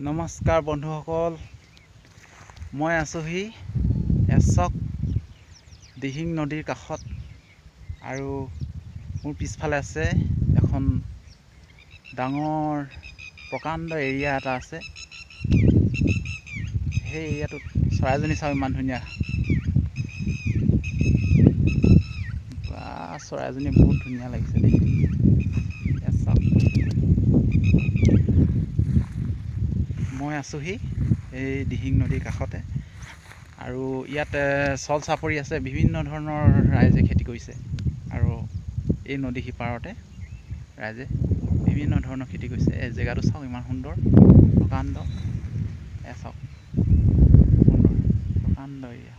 নমস্কাৰ বন্ধুসকল, মই আছোহি এচক দিহিং নদীৰ কাষত আৰু মোৰ পিছফালে আছে এখন ডাঙৰ প্ৰকাণ্ড এৰিয়া এটা আছে। সেই এৰিয়াটোত চৰাইজনী চাওঁ, ইমান ধুনীয়া। বা চৰাইজনী বহুত ধুনীয়া লাগিছে দেই। এচক মই আছোহি এই দিহিং নদীৰ কাষতে আৰু ইয়াত চল চাপৰি আছে। বিভিন্ন ধৰণৰ ৰাইজে খেতি কৰিছে আৰু এই নদী সিপাৰতে ৰাইজে বিভিন্ন ধৰণৰ খেতি কৰিছে। এই জেগাটো চাওক, ইমান সুন্দৰ, প্ৰকাণ্ড। চাওক, সুন্দৰ প্ৰকাণ্ড এৰিয়া।